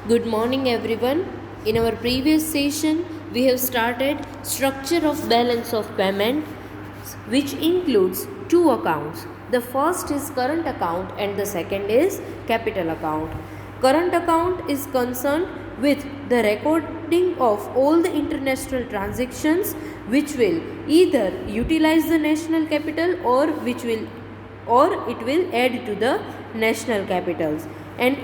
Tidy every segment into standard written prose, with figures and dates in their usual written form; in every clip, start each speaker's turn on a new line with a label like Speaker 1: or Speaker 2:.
Speaker 1: Good morning everyone. In our previous session, we have started structure of balance of payment which includes two accounts. The first is current account and the second is capital account. Current account is concerned with the recording of all the international transactions which will either utilize the national capital or it will add to the national capitals and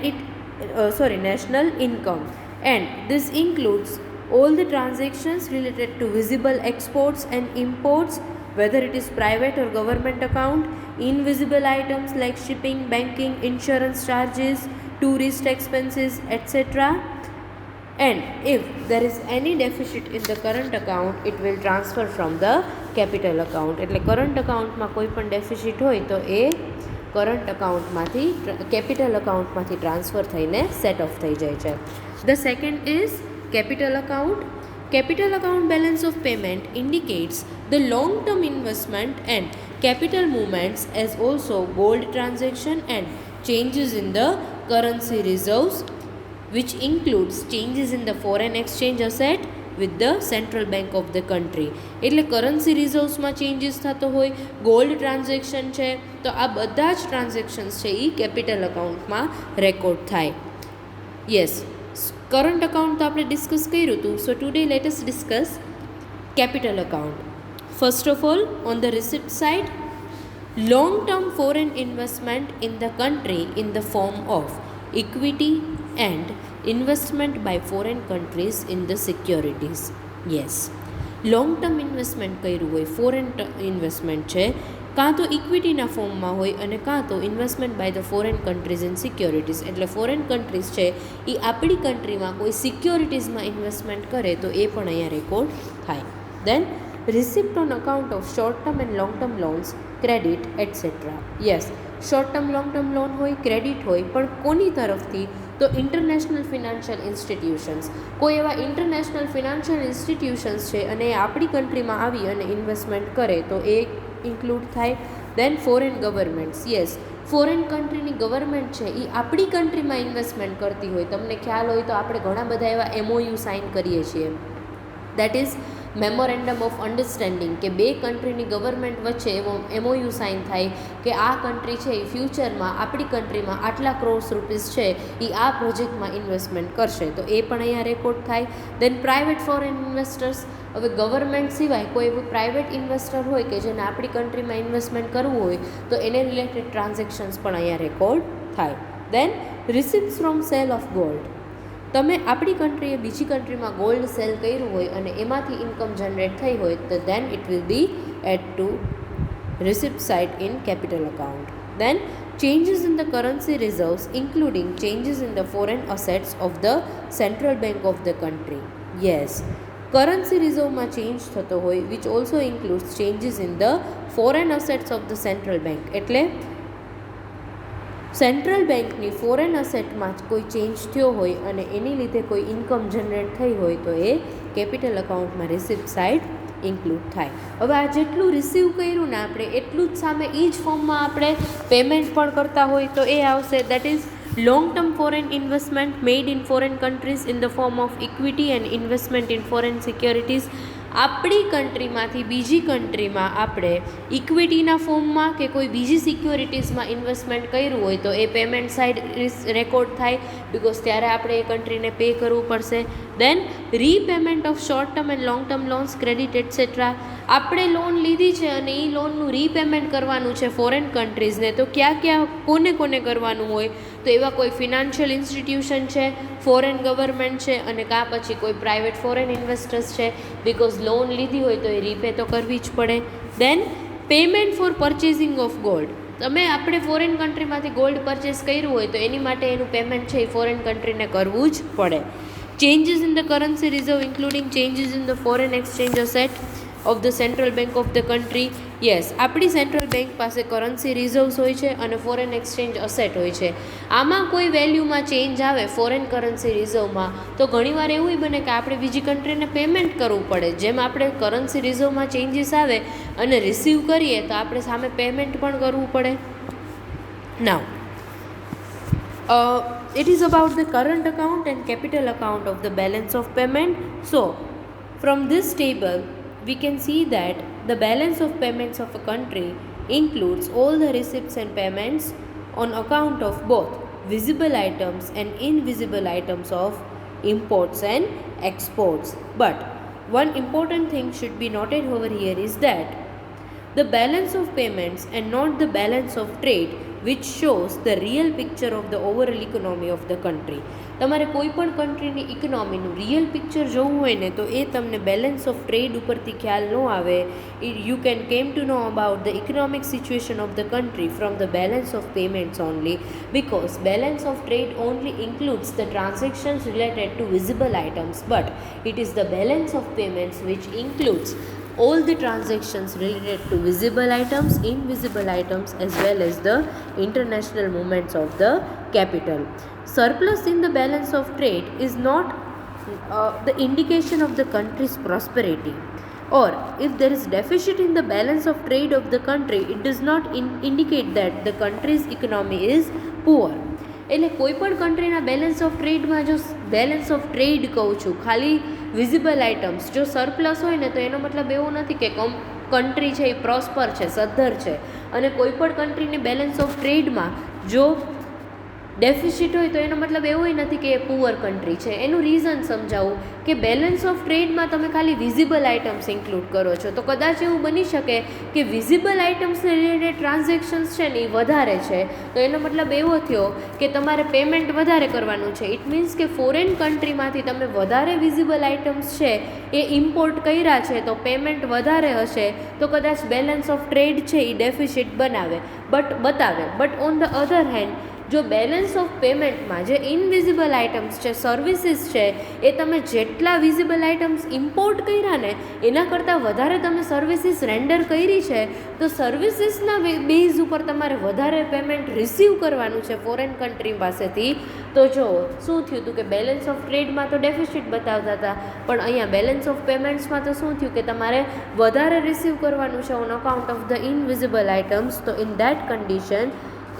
Speaker 1: national income, and this includes all the transactions related to visible exports and imports, whether it is private or government account, invisible items like shipping, banking, insurance charges, tourist expenses, etc. And if there is any deficit in the current account, it will transfer from the capital account. એટલે current અકાઉન્ટમાં કોઈ પણ deficit હોય તો એ current અકાઉન્ટમાંથી capital અકાઉન્ટમાંથી transfer થઈને set of થઈ જાય છે. The second is capital account. Capital account balance of payment indicates the long-term investment and capital movements as also gold transaction and changes in the currency reserves, which includes changes in the foreign exchange asset with the central bank of the country. એટલે currency રિઝર્વ્સમાં changes થતો હોય, gold transaction છે, તો આ બધા જ transactions છે એ કેપિટલ અકાઉન્ટમાં રેકોર્ડ થાય. યસ, કરંટ અકાઉન્ટ તો આપણે ડિસ્કસ કર્યું હતું. So today let us discuss capital account. First of all, on the receipt side, long term foreign investment in the country in the form of equity and investment by foreign countries in the securities. Yes, long term investment કર્યું હોય, foreign investment છે, કાં તો ઇક્વિટીના ફોર્મમાં હોય અને કાં તો investment by the foreign countries in securities. એટલે ફોરેન કન્ટ્રીઝ છે એ આપણી કન્ટ્રીમાં કોઈ સિક્યોરિટીઝમાં ઇન્વેસ્ટમેન્ટ કરે તો એ પણ અહીંયા રેકોર્ડ થાય. દેન receipt on account of short term and long term loans, credit, etc. Yes, short term long term loan હોય, ક્રેડિટ હોય, પણ કોની તરફથી? તો ઇન્ટરનેશનલ ફિનાન્શિયલ ઇન્સ્ટિટ્યુશન્સ. કોઈ એવા ઇન્ટરનેશનલ ફિનાન્શિયલ ઇન્સ્ટિટ્યુશન્સ છે અને એ આપણી કન્ટ્રીમાં આવી અને ઇન્વેસ્ટમેન્ટ કરે તો એ ઇન્ક્લુડ થાય. Then foreign governments. Yes, foreign કન્ટ્રીની ગવર્મેન્ટ છે એ આપણી કન્ટ્રીમાં ઇન્વેસ્ટમેન્ટ કરતી હોય. તમને ખ્યાલ હોય તો આપણે ઘણા બધા એવા MOU સાઇન કરીએ છીએ, that is memorandum of understanding, કે બે કન્ટ્રીની ગવર્મેન્ટ વચ્ચે એવો MOU સાઇન થાય કે આ કન્ટ્રી છે એ ફ્યુચરમાં આપણી કન્ટ્રીમાં આટલા ક્રોર્સ રૂપીસ છે એ આ પ્રોજેક્ટમાં ઇન્વેસ્ટમેન્ટ કરશે, તો એ પણ અહીંયા રેકોર્ડ થાય. દેન પ્રાઇવેટ ફોરેન ઇન્વેસ્ટર્સ. હવે ગવર્મેન્ટ સિવાય કોઈ એવું પ્રાઇવેટ ઇન્વેસ્ટર હોય કે જેને આપણી કન્ટ્રીમાં ઇન્વેસ્ટમેન્ટ કરવું હોય તો એને રિલેટેડ ટ્રાન્ઝેક્શન્સ પણ અહીંયા રેકોર્ડ થાય. દેન રિસિપ્ટ્સ ફ્રોમ સેલ ઓફ ગોલ્ડ. તમે આપણી કન્ટ્રીએ બીજી કન્ટ્રીમાં ગોલ્ડ સેલ કર્યું હોય અને એમાંથી ઇન્કમ જનરેટ થઈ હોય તો then it will be add to receipt side in capital account. Then changes in the currency reserves including changes in the foreign assets of the central bank of the country. Yes, currency reserve change થતો હોય which also includes changes in the foreign assets of the central bank. એટલે central બેંકની foreign અસેટમાં કોઈ change થયો હોય અને એની લીધે કોઈ ઇન્કમ જનરેટ થઈ હોય તો એ કેપિટલ અકાઉન્ટમાં રિસિપ્ટ સાઇડ ઇન્ક્લુડ થાય. હવે આ જેટલું રિસીવ કર્યું ને આપણે એટલું જ સામે એ જ ફોર્મમાં આપણે પેમેન્ટ પણ કરતા હોય તો એ આવશે. That is long term foreign investment made in foreign countries in the form of equity and investment in foreign securities. આપણી કન્ટ્રીમાંથી બીજી કન્ટ્રીમાં આપણે ઇક્વિટીના ફોર્મમાં કે કોઈ બીજી સિક્યોરિટીઝમાં ઇન્વેસ્ટમેન્ટ કર્યું હોય તો એ પેમેન્ટ સાઇડ રેકોર્ડ થાય, બિકોઝ ત્યારે આપણે એ કન્ટ્રીને પે કરવું પડશે. Then repayment of short term and long term loans, credit etcetera. આપણે લોન લીધી છે અને એ લોનનું રીપેમેન્ટ કરવાનું છે ફોરેન કન્ટ્રીઝને, તો ક્યાં કોને કરવાનું હોય? તો એવા કોઈ ફિનાન્શિયલ ઇન્સ્ટિટ્યુશન છે, ફોરેન ગવર્મેન્ટ છે અને કાં પછી કોઈ પ્રાઇવેટ ફોરેન ઇન્વેસ્ટર્સ છે, બિકોઝ લોન લીધી હોય તો એ રીપે તો કરવી જ પડે. Then payment for purchasing of gold. આપણે ફોરેન કન્ટ્રીમાંથી ગોલ્ડ પરચેસ કર્યું હોય તો એની માટે એનું પેમેન્ટ છે એ ફોરેન કન્ટ્રીને કરવું જ પડે. Changes in the currency reserve including changes in the foreign exchange asset of the central bank of the country. Yes, આપણી સેન્ટ્રલ બેંક પાસે કરન્સી રિઝર્વ્સ હોય છે અને ફોરેન એક્સચેન્જ અસેટ હોય છે. આમાં કોઈ વેલ્યુમાં ચેન્જ આવે ફોરેન કરન્સી રિઝર્વમાં તો ઘણીવાર એવું બને કે આપણે બીજી કન્ટ્રીને પેમેન્ટ કરવું પડે. જેમ આપણે કરન્સી રિઝર્વમાં ચેન્જીસ આવે અને રિસીવ કરીએ તો આપણે સામે પેમેન્ટ પણ કરવું પડે. નાવ It is about the current account and capital account of the balance of payment. So, from this table, we can see that the balance of payments of a country includes all the receipts and payments on account of both visible items and invisible items of imports and exports. But one important thing should be noted over here is that the balance of payments and not the balance of trade, which shows the real picture of the overall economy of the country. તમારે કોઈ પણ કન્ટ્રીની ઇકોનોમીનું real picture જોવું હોય ને તો એ તમને balance of trade ઉપરથી ખ્યાલ ન આવે. You can came to know about the economic situation of the country from the balance of payments only, because balance of trade only includes the transactions related to visible items, but it is the balance of payments which includes all the transactions related to visible items, invisible items, as well as the international movements of the capital. Surplus in the balance of trade is not the indication of the country's prosperity, or if there is deficit in the balance of trade of the country, it does not indicate that the country's economy is poor. એટલે કોઈ પણ કન્ટ્રીના balance of ટ્રેડમાં જો balance of trade કહું છું ખાલી visible items જો surplus હોય ને તો એનો મતલબ એવો નથી કે કન્ટ્રી છે એ પ્રોસ્પર છે, સદ્ધર છે. અને કોઈ પણ કન્ટ્રીની બેલેન્સ ઓફ ટ્રેડમાં જો ડેફિસિટ હોય તો એનો મતલબ એવો નથી કે એ પુઅર કન્ટ્રી છે. એનું રીઝન સમજાવું કે બેલેન્સ ઓફ ટ્રેડમાં તમે ખાલી વિઝિબલ આઇટમ્સ ઇન્ક્લુડ કરો છો તો કદાચ એવું બની શકે કે વિઝિબલ આઇટમ્સને રિલેટેડ ટ્રાન્ઝેક્શન્સ છે ને એ વધારે છે, તો એનો મતલબ એવો થયો કે તમારે પેમેન્ટ વધારે કરવાનું છે. ઇટ મીન્સ કે ફોરેન કન્ટ્રીમાંથી તમે વધારે વિઝિબલ આઇટમ્સ છે એ ઇમ્પોર્ટ કર્યા છે તો પેમેન્ટ વધારે હશે, તો કદાચ બેલેન્સ ઓફ ટ્રેડ છે એ ડેફિસિટ બતાવે. But on the other hand જો બેલેન્સ ઓફ પેમેન્ટમાં જે ઇનવિઝિબલ આઇટમ્સ છે, સર્વિસીસ છે, એ તમે જેટલા વિઝિબલ આઇટમ્સ ઇમ્પોર્ટ કર્યા ને એના કરતાં વધારે તમે સર્વિસીસ રેન્ડર કરી છે, તો સર્વિસીસના બેઝ ઉપર તમારે વધારે પેમેન્ટ રિસીવ કરવાનું છે ફોરેન કન્ટ્રી પાસેથી. તો જો શું થયું હતું કે બેલેન્સ ઓફ ટ્રેડમાં તો ડેફિસિટ બતાવતા હતા, પણ અહીંયા બેલેન્સ ઓફ પેમેન્ટ્સમાં તો શું થયું કે તમારે વધારે રિસીવ કરવાનું છે on account of the invisible items. તો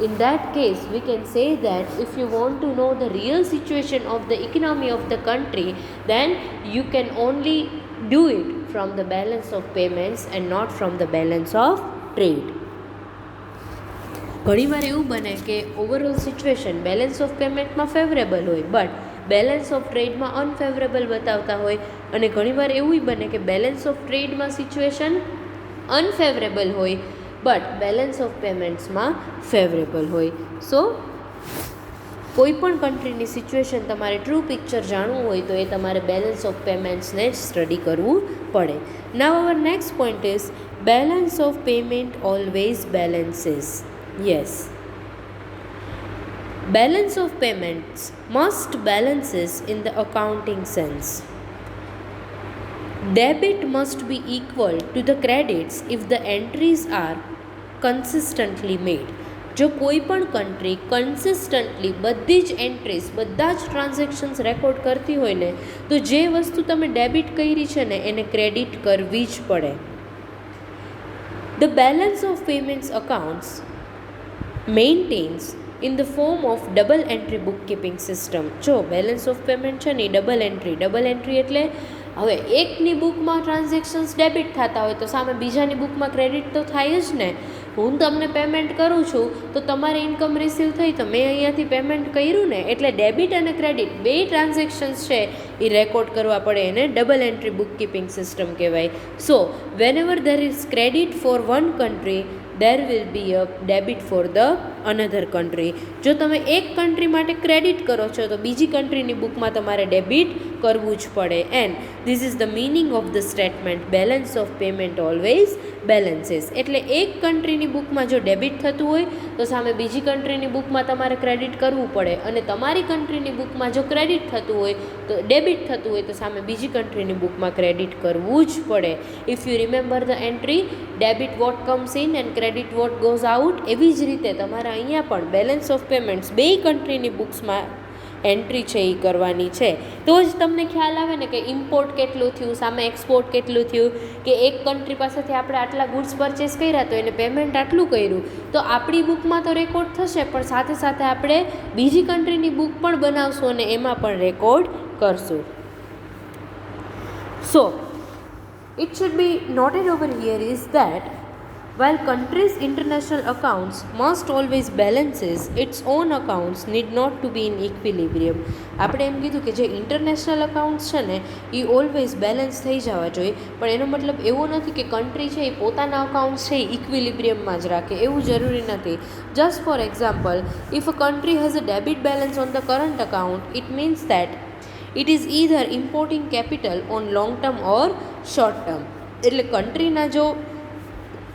Speaker 1: in that case we can say that if you want to know the real situation of the economy of the country, then you can only do it from the balance of payments and not from the balance of trade. ઘણીવાર એવું બને કે overall situation balance of પેમેન્ટમાં favourable હોય but balance of ટ્રેડમાં unfavourable બતાવતા હોય, અને ઘણીવાર એવું બને કે બેલેન્સ ઓફ ટ્રેડમાં સિચ્યુએશન અનફેવરેબલ હોય બટ બેલેન્સ ઓફ પેમેન્ટ્સમાં ફેવરેબલ હોય. સો કોઈ પણ કન્ટ્રીની સિચ્યુએશન તમારે ટ્રુ પિક્ચર જાણવું હોય તો એ તમારે બેલેન્સ ઓફ પેમેન્ટ્સને જ સ્ટડી કરવું પડે. Now our next point is balance of payment always balances. Yes, balance of payments must balances in the accounting sense. Debit must be equal to the credits if the entries are consistently made. જો કોઈ પણ country consistently બધી જ entries બધા જ transactions record કરતી હોય ને તો જે વસ્તુ તમે ડેબિટ કરી છે ને એને ક્રેડિટ કરવી જ પડે. The balance of payments accounts maintains in the form of double entry bookkeeping system. જો બેલેન્સ ઓફ પેમેન્ટ છે ને એ ડબલ એન્ટ્રી એટલે હવે એકની બુકમાં ટ્રાન્ઝેક્શન્સ ડેબિટ થતા હોય તો સામે બીજાની બુકમાં ક્રેડિટ તો થાય જ ને. હું તમને પેમેન્ટ કરું છું તો તમારે ઇન્કમ રિસીવ થઈ તો મેં અહીંયાથી પેમેન્ટ કર્યું ને, એટલે ડેબિટ અને ક્રેડિટ બે ટ્રાન્ઝેક્શન્સ છે એ રેકોર્ડ કરવા પડે, એને ડબલ એન્ટ્રી બુકકીપિંગ સિસ્ટમ કહેવાય. So whenever there is credit for one country there will be a debit for the another country. જો તમે એક કન્ટ્રી માટે ક્રેડિટ કરો છો તો બીજી કન્ટ્રીની બુકમાં તમારે ડેબિટ કરવું જ પડે. And this is the meaning of the statement balance of payment always બેલેન્સીસ. એટલે એક કન્ટ્રીની બુકમાં જો ડેબિટ થતું હોય તો સામે બીજી કન્ટ્રીની બુકમાં તમારે ક્રેડિટ કરવું પડે, અને તમારી કન્ટ્રીની બુકમાં જો ક્રેડિટ થતું હોય તો ડેબિટ થતું હોય તો સામે બીજી કન્ટ્રીની બુકમાં ક્રેડિટ કરવું જ પડે. If you remember the entry debit what comes in and credit what goes out, એવી જ રીતે તમારે અહીંયા પણ બેલેન્સ ઓફ પેમેન્ટ્સ બે કન્ટ્રીની બુક્સમાં એન્ટ્રી છે એ કરવાની છે. તો જ તમને ખ્યાલ આવે ને કે ઇમ્પોર્ટ કેટલું થયું, સામે એક્સપોર્ટ કેટલું થયું, કે એક કન્ટ્રી પાસેથી આપણે આટલા ગુડ્સ પરચેસ કર્યા તો એને પેમેન્ટ આટલું કર્યું, તો આપણી બુકમાં તો રેકોર્ડ થશે, પણ સાથે સાથે આપણે બીજી કન્ટ્રીની બુક પણ બનાવશું અને એમાં પણ રેકોર્ડ કરશું. So, it should be noted over here is that while countries' international accounts must always balances, its own accounts need not to be in equilibrium. આપણે એમ કીધું કે જે ઇન્ટરનેશનલ અકાઉન્ટ્સ છે ને એ ઓલવેઝ બેલેન્સ થઈ જવા જોઈએ, પણ એનો મતલબ એવો નથી કે કન્ટ્રી છે એ પોતાના અકાઉન્ટ્સ છે એ ઇક્વિલિબ્રિયમમાં જ રાખે, એવું જરૂરી નથી. Just for example, if a country has a debit balance on the current account, it means that it is either importing capital on long term or short term. એટલે કન્ટ્રીના જો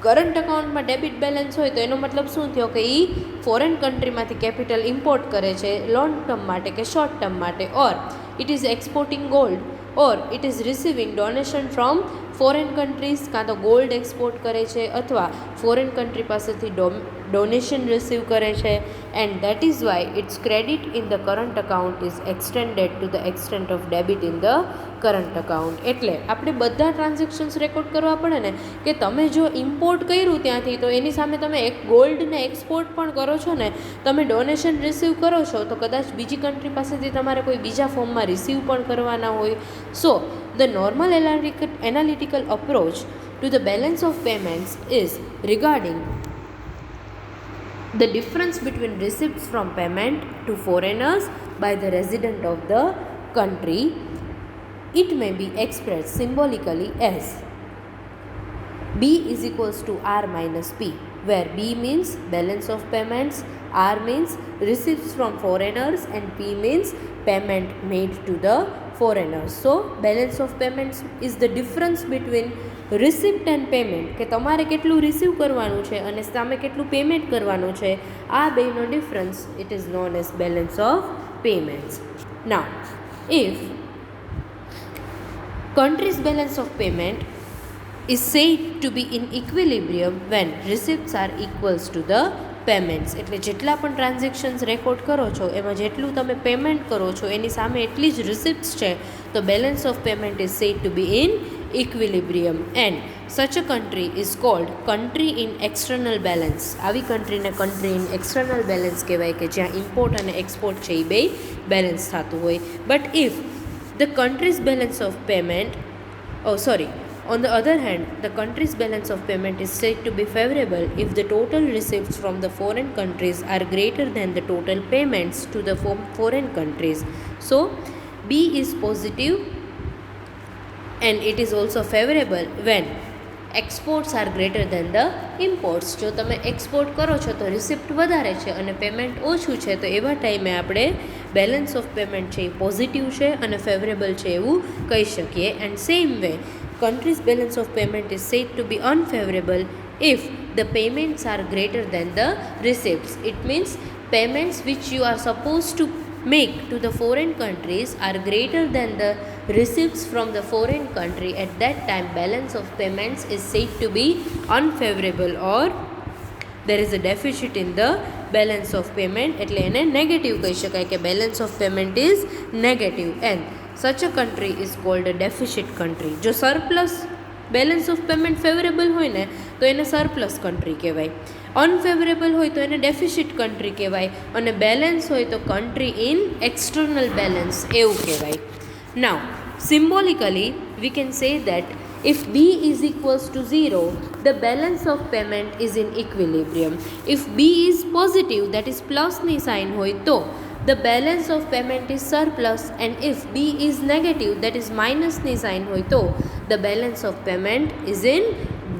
Speaker 1: કરંટ અકાઉન્ટમાં ડેબિટ બેલેન્સ હોય તો એનો મતલબ શું થયો કે એ ફોરેન કન્ટ્રીમાંથી કેપિટલ ઇમ્પોર્ટ કરે છે લોંગ ટર્મ માટે કે શોર્ટ ટર્મ માટે, or it is exporting gold, or it is receiving donation from foreign countries, કાં તો ગોલ્ડ એક્સપોર્ટ કરે છે અથવા ફોરેન કન્ટ્રી પાસેથી ડોનેશન રિસીવ કરે છે, and that is why it's credit in the current account is extended to the extent of debit in the current account. એટલે આપણે બધા ટ્રાન્ઝેક્શન્સ રેકોર્ડ કરવા પડે ને, કે તમે જો ઇમ્પોર્ટ કર્યું ત્યાંથી તો એની સામે તમે એક ગોલ્ડને એક્સપોર્ટ પણ કરો છો ને, તમે ડોનેશન રિસીવ કરો છો તો કદાચ બીજી કન્ટ્રી પાસેથી તમારે કોઈ બીજા ફોર્મમાં રિસીવ પણ કરવાના હોય. So the normal analytical approach to the balance of payments is regarding the difference between receipts from payment to foreigners by the resident of the country. It may be expressed symbolically as B is equals to R minus P, where B means balance of payments, R means receipts from foreigners, and P means payment made to the foreigners. So balance of payments is the difference between receipt and payment, કે તમારે કેટલું receive કરવાનું છે અને સામે કેટલું payment કરવાનું છે, આ બેનો difference it is known as balance of payments. Now if country's balance of payment is said to be in equilibrium when receipts are equals to the payments. એટલે જેટલા પણ ટ્રાન્ઝેક્શન્સ રેકોર્ડ કરો છો એમાં જેટલું તમે પેમેન્ટ કરો છો એની સામે એટલી જ રિસિપ્ટ્સ છે, તો balance of payment is said to B in equilibrium, and such a country is called country in external balance. આવી કન્ટ્રીને કન્ટ્રી ઇન એક્સટર્નલ બેલેન્સ કહેવાય કે જ્યાં ઇમ્પોર્ટ અને એક્સપોર્ટ છે એ બે બેલેન્સ થતું હોય. But if the countries balance of payment on the other hand, the country's balance of payment is said to be favorable if the total receipts from the foreign countries are greater than the total payments to the foreign countries. So B is positive, and it is also favorable when exports are greater than the imports. જો તમે export કરો છો તો receipt વધારે છે અને payment ઓછું છે, તો એવા ટાઈમે આપણે બેલેન્સ ઓફ પેમેન્ટ છે એ પોઝિટિવ છે અને ફેવરેબલ છે એવું કહી શકીએ. And same way country's balance of payment is said to be unfavorable if the payments are greater than the receipts. It means payments which you are supposed to make to the foreign countries are greater than the receipts from the foreign country. At that time balance of payments is said to be unfavorable, or there is a deficit in the balance of payment. એટલે એને negative કહી શકાય કે balance of payment is negative, and such a country is called a deficit country. જો surplus balance of payment favourable હોય ને તો એને સરપ્લસ કન્ટ્રી કહેવાય, અનફેવરેબલ હોય તો એને ડેફિસિટ કન્ટ્રી કહેવાય, અને બેલેન્સ હોય તો કન્ટ્રી ઇન એક્સટર્નલ બેલેન્સ એવું કહેવાય. નાઉ symbolically we can say that if B is equals to 0, the balance of payment is in equilibrium. If B is positive, that is plus ની sign હોય તો the balance of payment is surplus, and if B is negative, that is minus ની sign હોય તો the balance of payment is in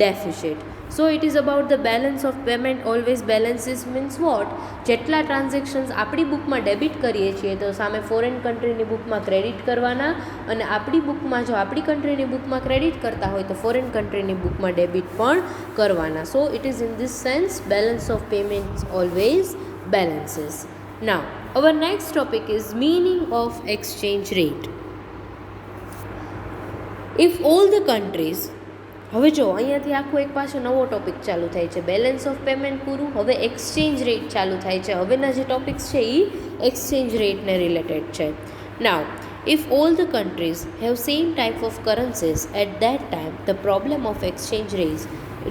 Speaker 1: deficit. So it is about the balance of payment. Always balances means what? જેટલા transactions આપણી બુકમાં debit કરીએ છીએ તો સામે ફોરેન કન્ટ્રીની બુકમાં ક્રેડિટ કરવાના, અને આપણી બુકમાં જો આપણી કન્ટ્રીની બુકમાં ક્રેડિટ કરતા હોય તો ફોરેન કન્ટ્રીની બુકમાં ડેબિટ પણ કરવાના. So it is in this sense balance of payments always balances. Now our next topic is meaning of exchange rate. If all the countries, હવે જો અહીંયાથી આખો એક પાછો નવો ટોપિક ચાલુ થાય છે. બેલેન્સ ઓફ પેમેન્ટ પૂરું, હવે એક્સચેન્જ રેટ ચાલુ થાય છે. હવેના જે ટોપિક્સ છે એ એક્સચેન્જ રેટને રિલેટેડ છે. નાવ if all the countries have same type of currencies at that time, the problem of exchange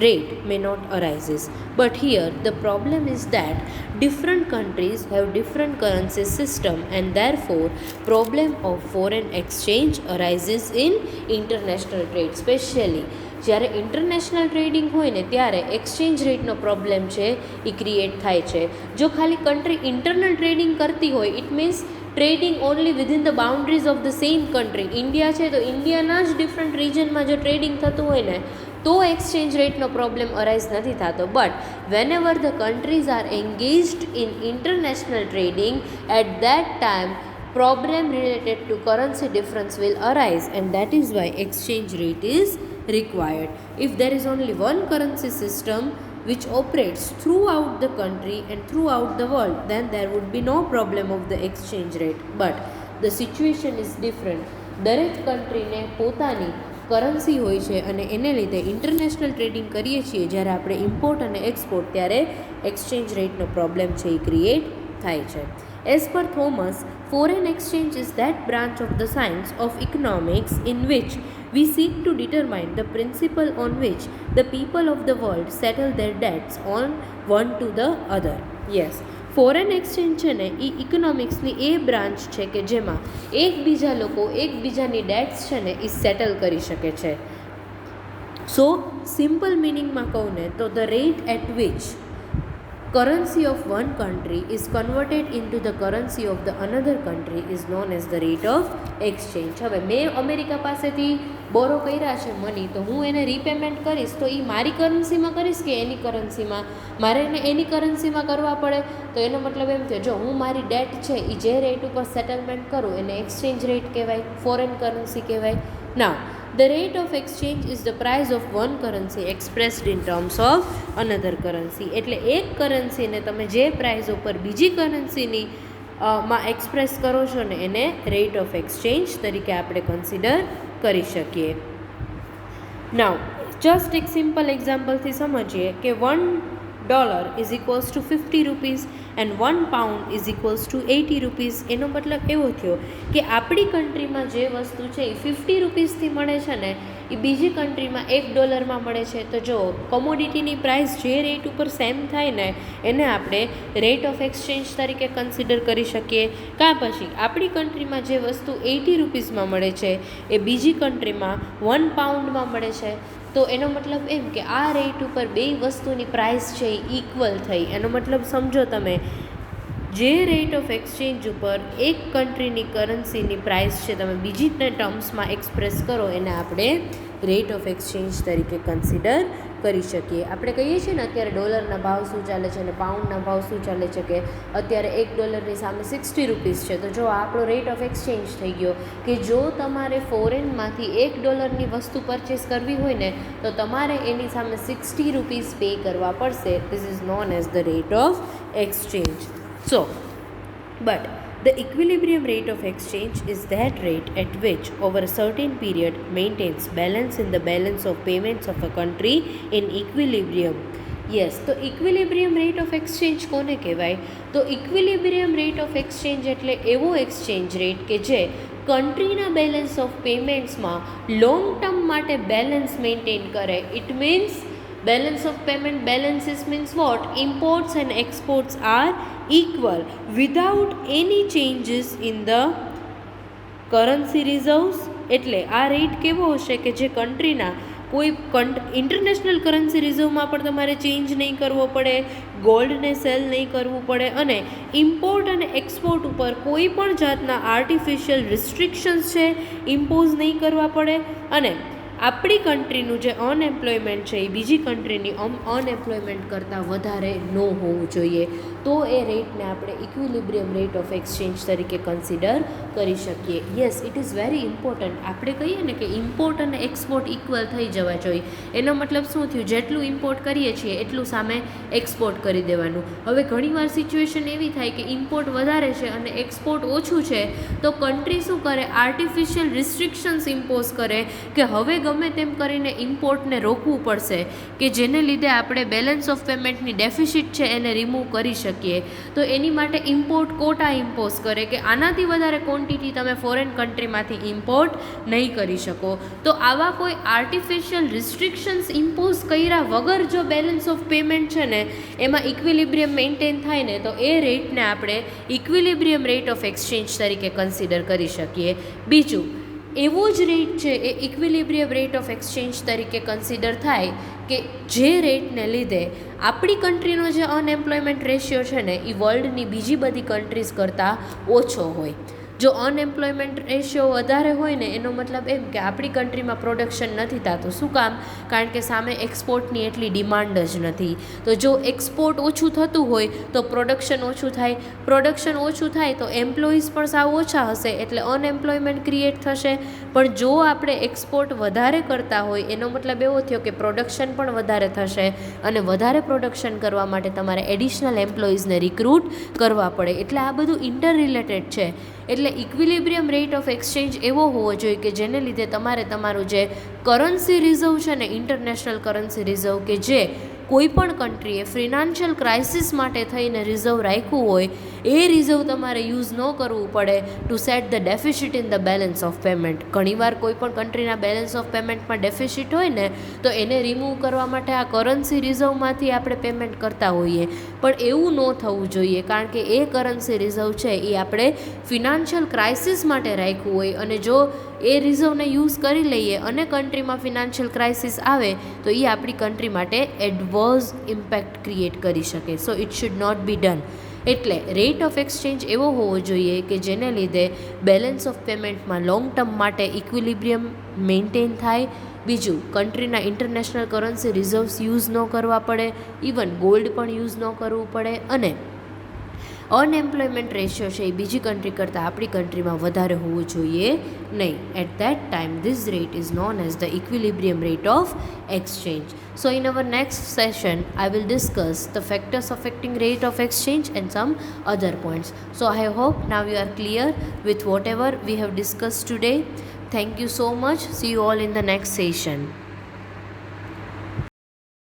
Speaker 1: rate may not arises. But here the problem is that different countries have different currency system, and therefore problem of foreign exchange arises in international trade. Especially જ્યારે international trading હોય ને ત્યારે exchange રેટનો problem છે એ create થાય છે. જો ખાલી country internal trading કરતી હોય, it means trading only within the boundaries of the same country. India છે તો ઇન્ડિયાના જ ડિફરન્ટ રિજનમાં જો ટ્રેડિંગ થતું હોય ને તો એક્સચેન્જ રેટનો પ્રોબ્લેમ અરાઇઝ નથી થતો. But whenever the countries are engaged in international trading, at that time problem related to currency difference will arise, and that is why exchange rate is required. If there is only one currency system which operates throughout the country and throughout the world, then there would be no problem of the exchange rate. But the situation is different. દરેક કન્ટ્રીને પોતાની currency હોય છે અને એને લીધે international trading કરીએ છીએ જ્યારે આપણે ઇમ્પોર્ટ અને એક્સપોર્ટ, ત્યારે એક્સચેન્જ રેટનો પ્રોબ્લેમ છે એ ક્રિએટ થાય છે. As per Thomas, foreign exchange is that branch of the science of economics in which we seek to determine the principle on which the people of the world settle their debts on one to the other. Yes, foreign exchange છે ને એ ઇકોનોમિક્સની એ branch છે કે જેમાં એકબીજા લોકો એકબીજાની dates છે ને એ સેટલ કરી શકે છે. સો સિમ્પલ મિનિંગમાં કહું ને તો the rate at which currency of one country is converted into the currency of the another country is known as the rate of exchange. હવે મેં અમેરિકા પાસેથી બોરો કર્યા છે મની, તો હું એને રીપેમેન્ટ કરીશ તો એ મારી કરન્સીમાં કરીશ કે એની કરન્સીમાં? મારે એને એની કરન્સીમાં કરવા પડે. તો એનો મતલબ એમ થયો, જો હું મારી ડેટ છે એ જે રેટ ઉપર સેટલમેન્ટ કરું એને એક્સચેન્જ રેટ કહેવાય, ફોરેન કરન્સી કહેવાય. નાવ the rate of exchange is the price of one currency expressed in terms of another currency. એટલે એક કરન્સીને તમે જે પ્રાઇસ ઉપર બીજી કરન્સીની માં એક્સપ્રેસ કરો છો ને એને રેટ ઓફ એક્સચેન્જ તરીકે આપણે કન્સિડર કરી શકીએ. નાવ જસ્ટ એક સિમ્પલ એક્ઝામ્પલથી સમજીએ કે $1 is equals to 50 rupees and 1 pound is equals to 80 rupees. એનો મતલબ એવો થયો કે આપણી કન્ટ્રીમાં જે વસ્તુ છે એ 50 રૂપીસથી મળે છે ને એ બીજી કન્ટ્રીમાં $1 મળે છે. તો જો કોમોડિટીની પ્રાઇસ જે રેટ ઉપર સેમ થાય ને એને આપણે રેટ ઓફ એક્સચેન્જ તરીકે કન્સિડર કરી શકીએ. કાં પછી આપણી કન્ટ્રીમાં જે વસ્તુ 80 રૂપીસમાં મળે છે એ બીજી કન્ટ્રીમાં 1 પાઉન્ડમાં મળે છે. તો એનો મતલબ એમ કે આ રેટ ઉપર બે વસ્તુની પ્રાઇસ છે એ ઇક્વલ થઈ. એનો મતલબ સમજો તમે, જે રેટ ઓફ એક્સચેન્જ ઉપર એક કન્ટ્રીની કરન્સીની પ્રાઇસ છે તમે બીજીના ટર્મ્સમાં એક્સપ્રેસ કરો એને આપણે રેટ ઓફ એક્સચેન્જ તરીકે કન્સિડર કરી શકીએ. આપણે કહીએ છીએ ને અત્યારે ડોલરના ભાવ શું ચાલે છે અને પાઉન્ડના ભાવ શું ચાલે છે, કે અત્યારે $1 સામે 60 રૂપીસ છે. તો જો આપણો રેટ ઓફ એક્સચેન્જ થઈ ગયો કે જો તમારે ફોરેનમાંથી $1ની વસ્તુ પરચેસ કરવી હોય ને તો તમારે એની સામે 60 રૂપીસ પે કરવા પડશે. This is known as the rate of exchange. So, but the equilibrium rate of exchange is that rate at which over a certain period maintains balance in the balance of payments of a country in equilibrium. Yes, તો equilibrium rate of exchange કોને કહેવાય? તો equilibrium rate of exchange એટલે એવો exchange rate કે જે કન્ટ્રીના balance of પેમેન્ટ્સમાં long term માટે balance maintain કરે. It means balance of payment balances means what? Imports and exports are equal without any changes in the currency reserves. એટલે આ rate કેવો હશે કે જે કન્ટ્રીના કોઈ ઇન્ટરનેશનલ કરન્સી રિઝર્વમાં પણ તમારે ચેન્જ નહીં કરવો પડે, ગોલ્ડને સેલ નહીં કરવું પડે અને ઇમ્પોર્ટ અને એક્સપોર્ટ ઉપર કોઈ પણ જાતના આર્ટિફિશિયલ રિસ્ટ્રિક્શન્સ છે ઇમ્પોઝ નહીં કરવા પડે અને આપણી કન્ટ્રીનું જે અનએમ્પ્લોયમેન્ટ છે એ બીજી કન્ટ્રીની અનએમ્પ્લોયમેન્ટ કરતાં વધારે ન હોવું જોઈએ. તો એ રેટને આપણે ઇક્વિલિબ્રિયમ રેટ ઓફ એક્સચેન્જ તરીકે કન્સિડર કરી શકીએ. Yes, it is very important. આપણે કહીએ ને કે ઇમ્પોર્ટ અને એક્સપોર્ટ ઇક્વલ થઈ જવા જોઈએ. એનો મતલબ શું થયું? જેટલું ઇમ્પોર્ટ કરીએ છીએ એટલું સામે એક્સપોર્ટ કરી દેવાનું. હવે ઘણીવાર સિચ્યુએશન એવી થાય કે ઇમ્પોર્ટ વધારે છે અને એક્સપોર્ટ ઓછું છે તો કન્ટ્રી શું કરે? આર્ટિફિશિયલ રિસ્ટ્રિક્શન્સ ઇમ્પોઝ કરે કે હવે ગમે તેમ કરીને ઇમ્પોર્ટને રોકવું પડશે કે જેને લીધે આપણે બેલેન્સ ઓફ પેમેન્ટની ડેફિસિટ છે એને રિમૂવ કરી શકીએ. શકીએ તો એની માટે ઇમ્પોર્ટ કોટા ઇમ્પોઝ કરે કે આનાથી વધારે ક્વોન્ટિટી તમે ફોરેન કન્ટ્રીમાંથી ઇમ્પોર્ટ નહીં કરી શકો. તો આવા કોઈ આર્ટિફિશિયલ રિસ્ટ્રિક્શન્સ ઇમ્પોઝ કર્યા વગર જો બેલેન્સ ઓફ પેમેન્ટ છે ને એમાં ઇક્વિલિબ્રિયમ મેન્ટેન થાય ને તો એ રેટને આપણે ઇક્વિલિબ્રિયમ રેટ ઓફ એક્સચેન્જ તરીકે કન્સિડર કરી શકીએ. બીજું એવો જ રેટ છે એ ઇક્વિલિબ્રિયમ રેટ ઓફ એક્સચેન્જ તરીકે કન્સિડર થાય કે જે રેટને લીધે આપણી કન્ટ્રીનો જે અનએમ્પ્લોયમેન્ટ રેશિયો છે ને એ વર્લ્ડની બીજી બધી કન્ટ્રીઝ કરતાં ઓછો હોય. જો અનએમ્પ્લોયમેન્ટ રેશિયો વધારે હોય ને એનો મતલબ એમ કે આપણી કન્ટ્રીમાં પ્રોડક્શન નથી થતું. શું કામ? કારણ કે સામે એક્સપોર્ટની એટલી ડિમાન્ડ જ નથી. તો જો એક્સપોર્ટ ઓછું થતું હોય તો પ્રોડક્શન ઓછું થાય, પ્રોડક્શન ઓછું થાય તો એમ્પ્લોઈઝ પણ સાવ ઓછા હશે એટલે અનએમ્પ્લોયમેન્ટ ક્રિએટ થશે. પણ જો આપણે એક્સપોર્ટ વધારે કરતા હોય એનો મતલબ એવો થયો કે પ્રોડક્શન પણ વધારે થશે અને વધારે પ્રોડક્શન કરવા માટે તમારે એડિશનલ એમ્પ્લોઈઝને રિક્રૂટ કરવા પડે. એટલે આ બધું ઇન્ટર રિલેટેડ છે. એટલે ઇક્વિલિબ્રિયમ રેટ ઓફ એક્સચેન્જ એવો હોવો જોઈએ કે જેને લીધે તમારે તમારું જે કરન્સી રિઝર્વ છે ને ઇન્ટરનેશનલ કરન્સી રિઝર્વ કે જે કોઈ પણ કન્ટ્રીએ ફિનાન્શિયલ ક્રાઇસિસ માટે થઈને રિઝર્વ રાખ્યું હોય એ રિઝર્વ તમારે યુઝ ન કરવું પડે to set the deficit in the balance of payment. ઘણીવાર કોઈ પણ કન્ટ્રીના બેલેન્સ ઓફ પેમેન્ટમાં ડેફિસિટ હોય ને તો એને રિમૂવ કરવા માટે આ કરન્સી રિઝર્વમાંથી આપણે પેમેન્ટ કરતા હોઈએ. પણ એવું ન થવું જોઈએ કારણ કે એ કરન્સી રિઝર્વ છે એ આપણે ફિનાન્શિયલ ક્રાઇસિસ માટે રાખ્યું હોય અને જો એ રિઝર્વને યુઝ કરી લઈએ અને કન્ટ્રીમાં ફિનાન્શિયલ ક્રાઇસિસ આવે તો એ આપણી કન્ટ્રી માટે એડવર્સ ઇમ્પેક્ટ ક્રિએટ કરી શકે. So it should not be done. એટલે રેટ ઓફ એક્સચેન્જ એવો હોવો જોઈએ કે જેને લીધે બેલેન્સ ઓફ પેમેન્ટમાં લોંગ ટર્મ માટે ઇક્વિલિબ્રિયમ મેન્ટેન થાય. બીજું, કન્ટ્રીના ઇન્ટરનેશનલ કરન્સી રિઝર્વ્સ યુઝ ન કરવા પડે, ઇવન ગોલ્ડ પણ યુઝ ન કરવું પડે અને અનએમ્પ્લોયમેન્ટ રેશિયો છે એ બીજી કન્ટ્રી કરતાં આપણી કન્ટ્રીમાં વધારે હોવું જોઈએ નહીં. At that time this rate is known as the equilibrium rate of exchange. So in our next session I will discuss the factors affecting rate of exchange and some other points. So I hope now you are clear with whatever we have discussed today. Thank you so much. See you all in the next session.